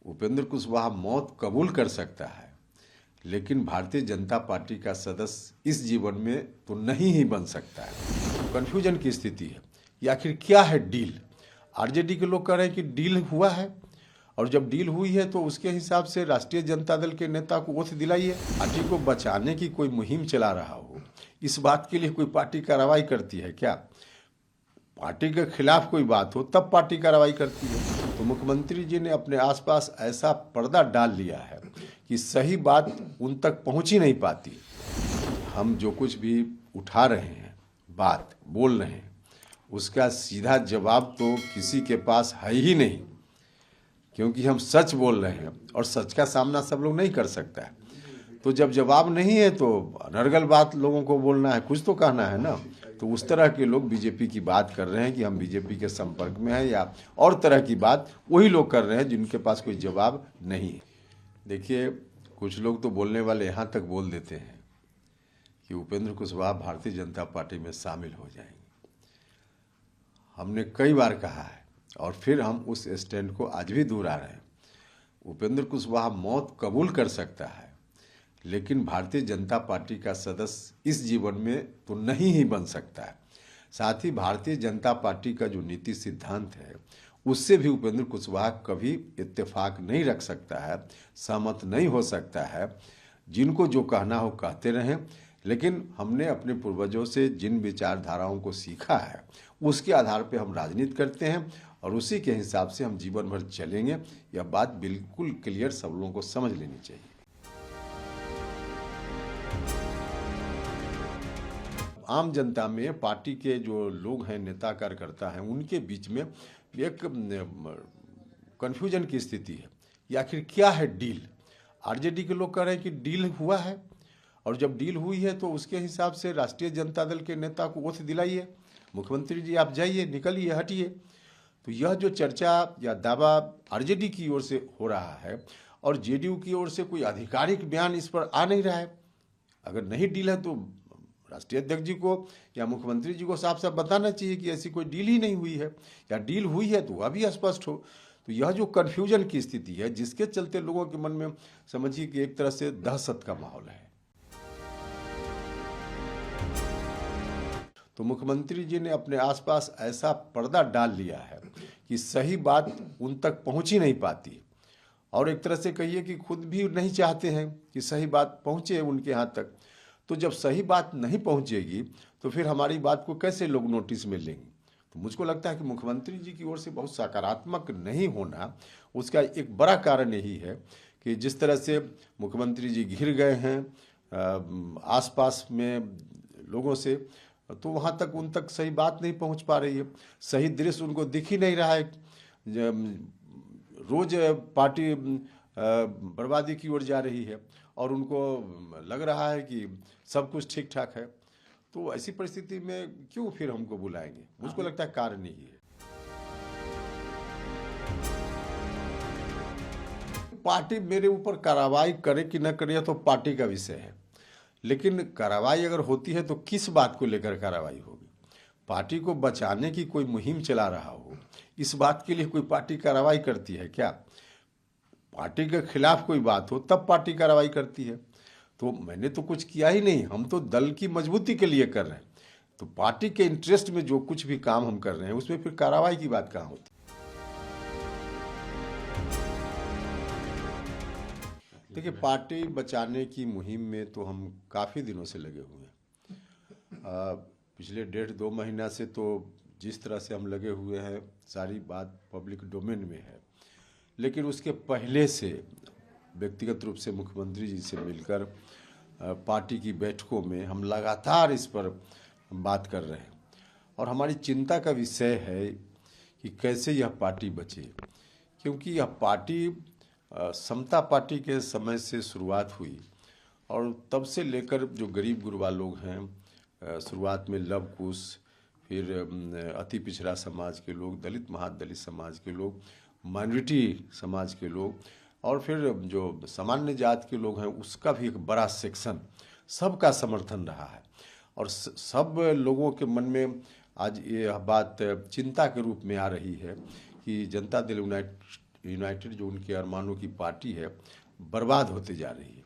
उपेंद्र कुशवाहा मौत कबूल कर सकता है, लेकिन भारतीय जनता पार्टी का सदस्य इस जीवन में तो नहीं ही बन सकता है। कन्फ्यूजन की स्थिति है। ये आखिर क्या है डील? आरजेडी के लोग कह रहे हैं कि डील हुआ है, और जब डील हुई है तो उसके हिसाब से राष्ट्रीय जनता दल के नेता को ओथ दिलाइए। पार्टी को बचाने की कोई मुहिम चला रहा हो, इस बात के लिए कोई पार्टी कार्रवाई करती है क्या? पार्टी के खिलाफ कोई बात हो तब पार्टी कार्रवाई करती है। तो मुख्यमंत्री जी ने अपने आसपास ऐसा पर्दा डाल लिया है कि सही बात उन तक पहुंच ही नहीं पाती। हम जो कुछ भी उठा रहे हैं, बात बोल रहे हैं, उसका सीधा जवाब तो किसी के पास है ही नहीं, क्योंकि हम सच बोल रहे हैं और सच का सामना सब लोग नहीं कर सकता है। तो जब जवाब नहीं है तो अनर्गल बात लोगों को बोलना है, कुछ तो कहना है ना। तो उस तरह के लोग बीजेपी की बात कर रहे हैं कि हम बीजेपी के संपर्क में हैं, या और तरह की बात वही लोग कर रहे हैं जिनके पास कोई जवाब नहीं है। देखिए, कुछ लोग तो बोलने वाले यहाँ तक बोल देते हैं कि उपेंद्र कुशवाहा भारतीय जनता पार्टी में शामिल हो जाएंगे। हमने कई बार कहा है और फिर हम उस स्टैंड को आज भी दोहरा रहे हैं। उपेंद्र कुशवाहा मौत कबूल कर सकता है, लेकिन भारतीय जनता पार्टी का सदस्य इस जीवन में तो नहीं ही बन सकता है। साथ ही भारतीय जनता पार्टी का जो नीति सिद्धांत है, उससे भी उपेंद्र कुशवाहा कभी इत्तेफाक नहीं रख सकता है, सहमत नहीं हो सकता है। जिनको जो कहना हो कहते रहें, लेकिन हमने अपने पूर्वजों से जिन विचारधाराओं को सीखा है, उसके आधार पर हम राजनीति करते हैं और उसी के हिसाब से हम जीवन भर चलेंगे। यह बात बिल्कुल क्लियर सब लोगों को समझ लेनी चाहिए। आम जनता में पार्टी के जो लोग हैं, नेता कार्यकर्ता हैं, उनके बीच में एक कन्फ्यूजन की स्थिति है। ये आखिर क्या है डील? आरजेडी के लोग कह रहे हैं कि डील हुआ है, और जब डील हुई है तो उसके हिसाब से राष्ट्रीय जनता दल के नेता को ओथ दिलाइए। मुख्यमंत्री जी आप जाइए, निकलिए, हटिए। तो यह जो चर्चा या दावा आरजेडी की ओर से हो रहा है और जेडीयू की ओर से कोई आधिकारिक बयान इस पर आ नहीं रहा है। अगर नहीं डील है तो राष्ट्रीय अध्यक्ष जी को या मुख्यमंत्री जी को साफ साफ बताना चाहिए कि ऐसी कोई डील ही नहीं हुई है, या डील हुई है तो वह भी स्पष्ट हो। तो यह जो कन्फ्यूजन की स्थिति है, जिसके चलते लोगों के मन में समझिए कि एक तरह से दहशत का माहौल है। तो मुख्यमंत्री जी ने अपने आसपास ऐसा पर्दा डाल लिया है कि सही बात उन तक पहुंच ही नहीं पाती, और एक तरह से कहिए कि खुद भी नहीं चाहते हैं कि सही बात पहुंचे उनके यहाँ तक। तो जब सही बात नहीं पहुंचेगी तो फिर हमारी बात को कैसे लोग नोटिस में लेंगे? तो मुझको लगता है कि मुख्यमंत्री जी की ओर से बहुत सकारात्मक नहीं होना, उसका एक बड़ा कारण यही है कि जिस तरह से मुख्यमंत्री जी घिर गए हैं आसपास में लोगों से, तो वहाँ तक उन तक सही बात नहीं पहुँच पा रही है। सही दृश्य उनको दिख ही नहीं रहा है। रोज पार्टी बर्बादी की ओर जा रही है और उनको लग रहा है कि सब कुछ ठीक ठाक है। तो ऐसी परिस्थिति में क्यों फिर हमको बुलाएंगे? मुझको लगता है कारण यही है। पार्टी मेरे ऊपर कार्रवाई करे कि न करे तो पार्टी का विषय है, लेकिन कार्रवाई अगर होती है तो किस बात को लेकर कार्रवाई होगी? पार्टी को बचाने की कोई मुहिम चला रहा हो, इस बात के लिए कोई पार्टी कार्रवाई करती है क्या? पार्टी के खिलाफ कोई बात हो तब पार्टी कार्रवाई करती है। तो मैंने तो कुछ किया ही नहीं, हम तो दल की मजबूती के लिए कर रहे हैं। तो पार्टी के इंटरेस्ट में जो कुछ भी काम हम कर रहे हैं उसमें फिर कार्रवाई की बात कहाँ होती? देखिए, पार्टी बचाने की मुहिम में तो हम काफ़ी दिनों से लगे हुए हैं। पिछले 1.5-2 महीना से तो जिस तरह से हम लगे हुए हैं, सारी बात पब्लिक डोमेन में है। लेकिन उसके पहले से व्यक्तिगत रूप से मुख्यमंत्री जी से मिलकर पार्टी की बैठकों में हम लगातार इस पर बात कर रहे हैं, और हमारी चिंता का विषय है कि कैसे यह पार्टी बचे। क्योंकि यह पार्टी समता पार्टी के समय से शुरुआत हुई, और तब से लेकर जो गरीब गुरबा लोग हैं, शुरुआत में लव कुश, फिर अति पिछड़ा समाज के लोग, दलित महादलित समाज के लोग, माइनॉरिटी समाज के लोग, और फिर जो सामान्य जात के लोग हैं उसका भी एक बड़ा सेक्शन, सबका समर्थन रहा है। और सब लोगों के मन में आज ये बात चिंता के रूप में आ रही है कि जनता दल यूनाइटेड जो उनके अरमानों की पार्टी है बर्बाद होते जा रही है।